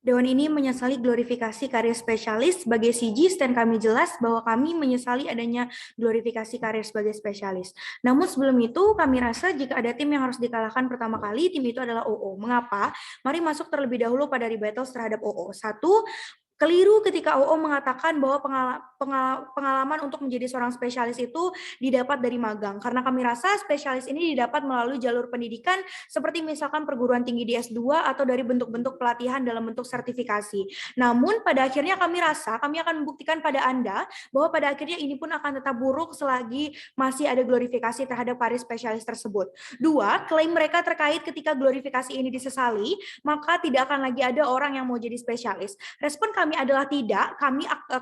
Dewan ini menyesali glorifikasi karir spesialis sebagai CGIS dan kami jelas bahwa kami menyesali adanya glorifikasi karir sebagai spesialis. Namun sebelum itu kami rasa jika ada tim yang harus dikalahkan pertama kali, tim itu adalah OO. Mengapa? Mari masuk terlebih dahulu pada rebattles terhadap OO. Satu, keliru ketika OO mengatakan bahwa pengalaman untuk menjadi seorang spesialis itu didapat dari magang. Karena kami rasa spesialis ini didapat melalui jalur pendidikan seperti misalkan perguruan tinggi di S2 atau dari bentuk-bentuk pelatihan dalam bentuk sertifikasi. Namun pada akhirnya kami rasa kami akan membuktikan pada Anda bahwa pada akhirnya ini pun akan tetap buruk selagi masih ada glorifikasi terhadap karir spesialis tersebut. Dua, klaim mereka terkait ketika glorifikasi ini disesali, maka tidak akan lagi ada orang yang mau jadi spesialis. Respon kami adalah tidak,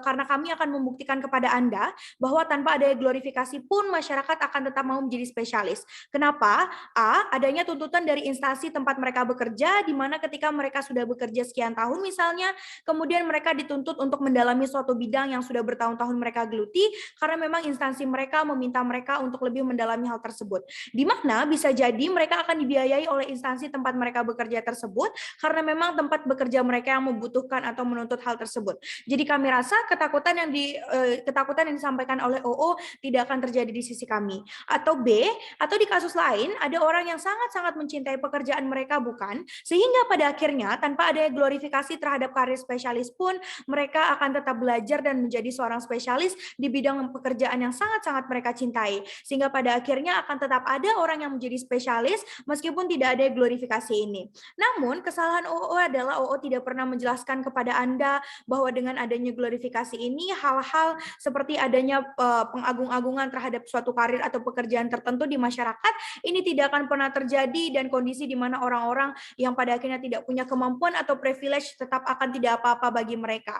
karena kami akan membuktikan kepada Anda bahwa tanpa ada glorifikasi pun masyarakat akan tetap mau menjadi spesialis. Kenapa? A, adanya tuntutan dari instansi tempat mereka bekerja, di mana ketika mereka sudah bekerja sekian tahun misalnya, kemudian mereka dituntut untuk mendalami suatu bidang yang sudah bertahun-tahun mereka geluti, karena memang instansi mereka meminta mereka untuk lebih mendalami hal tersebut. Di mana bisa jadi mereka akan dibiayai oleh instansi tempat mereka bekerja tersebut, karena memang tempat bekerja mereka yang membutuhkan atau menuntut hal tersebut. Jadi kami rasa ketakutan yang disampaikan oleh OO tidak akan terjadi di sisi kami. Atau B, atau di kasus lain ada orang yang sangat-sangat mencintai pekerjaan mereka bukan, sehingga pada akhirnya tanpa ada glorifikasi terhadap karir spesialis pun mereka akan tetap belajar dan menjadi seorang spesialis di bidang pekerjaan yang sangat-sangat mereka cintai. Sehingga pada akhirnya akan tetap ada orang yang menjadi spesialis meskipun tidak ada glorifikasi ini. Namun kesalahan OO adalah OO tidak pernah menjelaskan kepada Anda bahwa dengan adanya glorifikasi ini hal-hal seperti adanya pengagung-agungan terhadap suatu karir atau pekerjaan tertentu di masyarakat ini tidak akan pernah terjadi, dan kondisi di mana orang-orang yang pada akhirnya tidak punya kemampuan atau privilege tetap akan tidak apa-apa bagi mereka,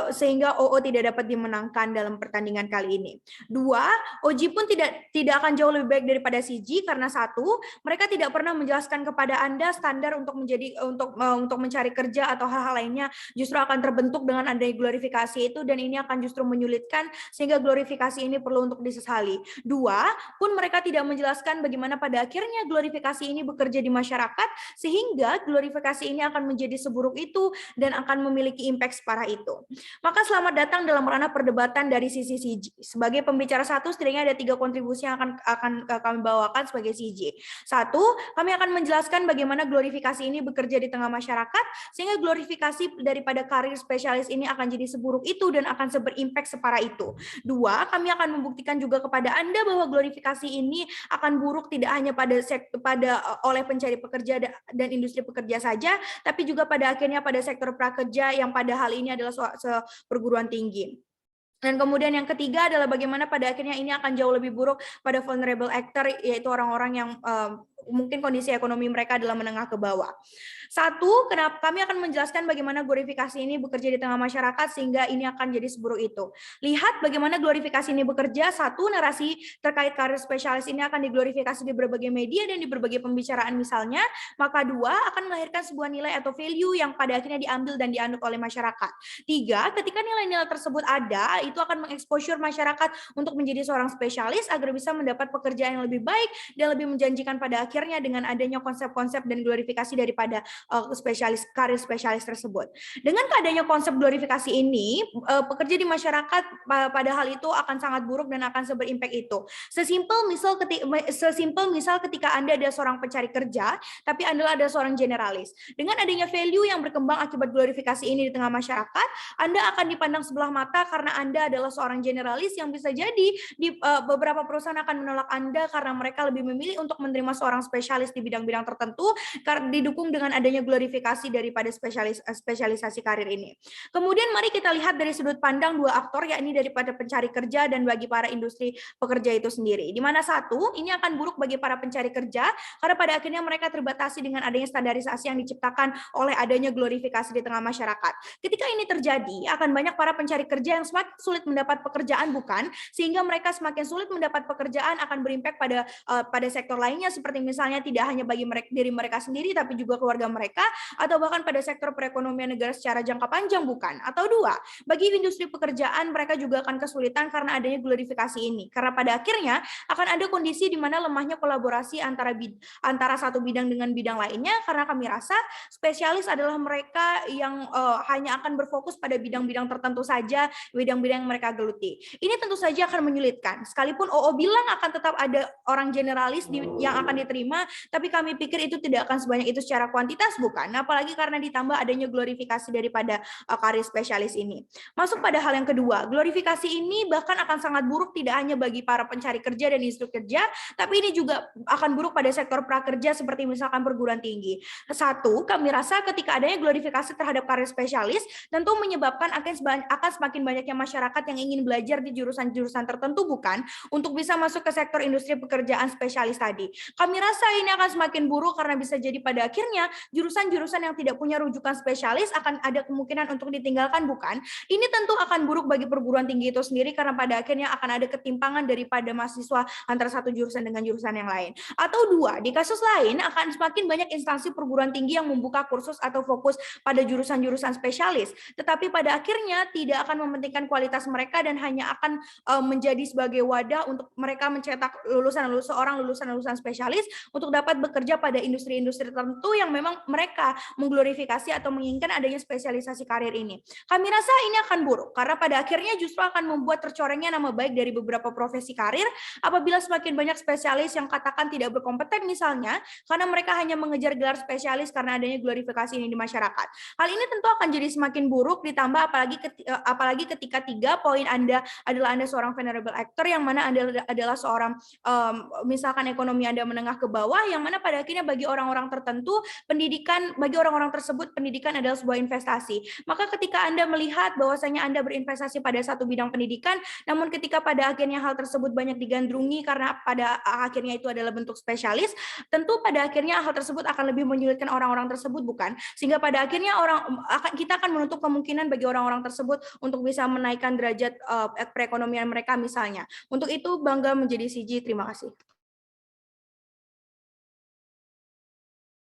sehingga OO tidak dapat dimenangkan dalam pertandingan kali ini. Dua, OJI pun tidak akan jauh lebih baik daripada CG karena satu, mereka tidak pernah menjelaskan kepada Anda standar untuk mencari kerja atau hal-hal lainnya justru akan terbentuk dengan adanya glorifikasi itu, dan ini akan justru menyulitkan sehingga glorifikasi ini perlu untuk disesali. Dua, pun mereka tidak menjelaskan bagaimana pada akhirnya glorifikasi ini bekerja di masyarakat sehingga glorifikasi ini akan menjadi seburuk itu dan akan memiliki impact separah itu. Maka selamat datang dalam ranah perdebatan dari sisi CG. Sebagai pembicara satu, setidaknya ada 3 kontribusi yang akan kami bawakan sebagai CG. Satu, kami akan menjelaskan bagaimana glorifikasi ini bekerja di tengah masyarakat sehingga glorifikasi daripada karir spesialis ini akan jadi seburuk itu dan akan berimpact separah itu. Dua, kami akan membuktikan juga kepada Anda bahwa glorifikasi ini akan buruk tidak hanya oleh pencari pekerja dan industri pekerja saja, tapi juga pada akhirnya pada sektor prakerja yang pada hal ini adalah perguruan tinggi. Dan kemudian yang ketiga adalah bagaimana pada akhirnya ini akan jauh lebih buruk pada vulnerable actor, yaitu orang-orang yang mungkin kondisi ekonomi mereka adalah menengah ke bawah. Satu, kenapa kami akan menjelaskan bagaimana glorifikasi ini bekerja di tengah masyarakat sehingga ini akan jadi seburuk itu. Lihat bagaimana glorifikasi ini bekerja. Satu, narasi terkait karir spesialis ini akan diglorifikasi di berbagai media dan di berbagai pembicaraan misalnya. Maka dua, akan melahirkan sebuah nilai atau value yang pada akhirnya diambil dan dianut oleh masyarakat. Tiga, ketika nilai-nilai tersebut ada, itu akan mengeksposur masyarakat untuk menjadi seorang spesialis agar bisa mendapat pekerjaan yang lebih baik dan lebih menjanjikan pada akhirnya dengan adanya konsep-konsep dan glorifikasi daripada karir spesialis tersebut. Dengan adanya konsep glorifikasi ini, pekerja di masyarakat pada hal itu akan sangat buruk dan akan berimpact itu. Sesimpel misal ketika Anda ada seorang pencari kerja, tapi Anda adalah seorang generalis. Dengan adanya value yang berkembang akibat glorifikasi ini di tengah masyarakat, Anda akan dipandang sebelah mata karena Anda adalah seorang generalis yang bisa jadi di beberapa perusahaan akan menolak Anda karena mereka lebih memilih untuk menerima seorang spesialis di bidang-bidang tertentu karena didukung dengan adanya glorifikasi daripada spesialisasi karir ini. Kemudian mari kita lihat dari sudut pandang dua aktor, yakni daripada pencari kerja dan bagi para industri pekerja itu sendiri. Di mana satu, ini akan buruk bagi para pencari kerja karena pada akhirnya mereka terbatasi dengan adanya standarisasi yang diciptakan oleh adanya glorifikasi di tengah masyarakat. Ketika ini terjadi, akan banyak para pencari kerja yang semakin sulit mendapat pekerjaan bukan, sehingga mereka semakin sulit mendapat pekerjaan akan berimpact pada sektor lainnya seperti misalnya tidak hanya bagi diri mereka sendiri, tapi juga keluarga mereka, atau bahkan pada sektor perekonomian negara secara jangka panjang, bukan. Atau dua, bagi industri pekerjaan mereka juga akan kesulitan karena adanya glorifikasi ini. Karena pada akhirnya akan ada kondisi di mana lemahnya kolaborasi antara satu bidang dengan bidang lainnya, karena kami rasa spesialis adalah mereka yang hanya akan berfokus pada bidang-bidang tertentu saja, bidang-bidang yang mereka geluti. Ini tentu saja akan menyulitkan. Sekalipun OO bilang akan tetap ada orang generalis yang akan diterima, tapi kami pikir itu tidak akan sebanyak itu secara kuantitas, bukan. Apalagi karena ditambah adanya glorifikasi daripada karir spesialis ini. Masuk pada hal yang kedua, glorifikasi ini bahkan akan sangat buruk tidak hanya bagi para pencari kerja dan instruktur kerja, tapi ini juga akan buruk pada sektor prakerja seperti misalkan perguruan tinggi. Satu, kami rasa ketika adanya glorifikasi terhadap karir spesialis, tentu menyebabkan akan semakin banyaknya masyarakat yang ingin belajar di jurusan-jurusan tertentu, bukan, untuk bisa masuk ke sektor industri pekerjaan spesialis tadi. Kami rasa ini akan semakin buruk karena bisa jadi pada akhirnya jurusan-jurusan yang tidak punya rujukan spesialis akan ada kemungkinan untuk ditinggalkan, bukan. Ini tentu akan buruk bagi perguruan tinggi itu sendiri karena pada akhirnya akan ada ketimpangan daripada mahasiswa antara satu jurusan dengan jurusan yang lain. Atau dua, di kasus lain akan semakin banyak instansi perguruan tinggi yang membuka kursus atau fokus pada jurusan-jurusan spesialis, tetapi pada akhirnya tidak akan mementingkan kualitas mereka dan hanya akan menjadi sebagai wadah untuk mereka mencetak lulusan-lulusan spesialis untuk dapat bekerja pada industri-industri tertentu yang memang mereka mengglorifikasi atau menginginkan adanya spesialisasi karir ini. Kami rasa ini akan buruk karena pada akhirnya justru akan membuat tercorengnya nama baik dari beberapa profesi karir apabila semakin banyak spesialis yang katakan tidak berkompeten misalnya karena mereka hanya mengejar gelar spesialis karena adanya glorifikasi ini di masyarakat. Hal ini tentu akan jadi semakin buruk ditambah apalagi ketika 3 poin Anda adalah Anda seorang venerable actor yang mana Anda adalah seorang misalkan ekonomi Anda menengah ke bawah yang mana pada akhirnya bagi orang-orang tertentu bagi orang-orang tersebut pendidikan adalah sebuah investasi. Maka ketika Anda melihat bahwasanya Anda berinvestasi pada satu bidang pendidikan, namun ketika pada akhirnya hal tersebut banyak digandrungi karena pada akhirnya itu adalah bentuk spesialis, tentu pada akhirnya hal tersebut akan lebih menyulitkan orang-orang tersebut, bukan? Sehingga pada akhirnya kita akan menutup kemungkinan bagi orang-orang tersebut untuk bisa menaikkan derajat perekonomian mereka misalnya. Untuk itu bangga menjadi CG. Terima kasih.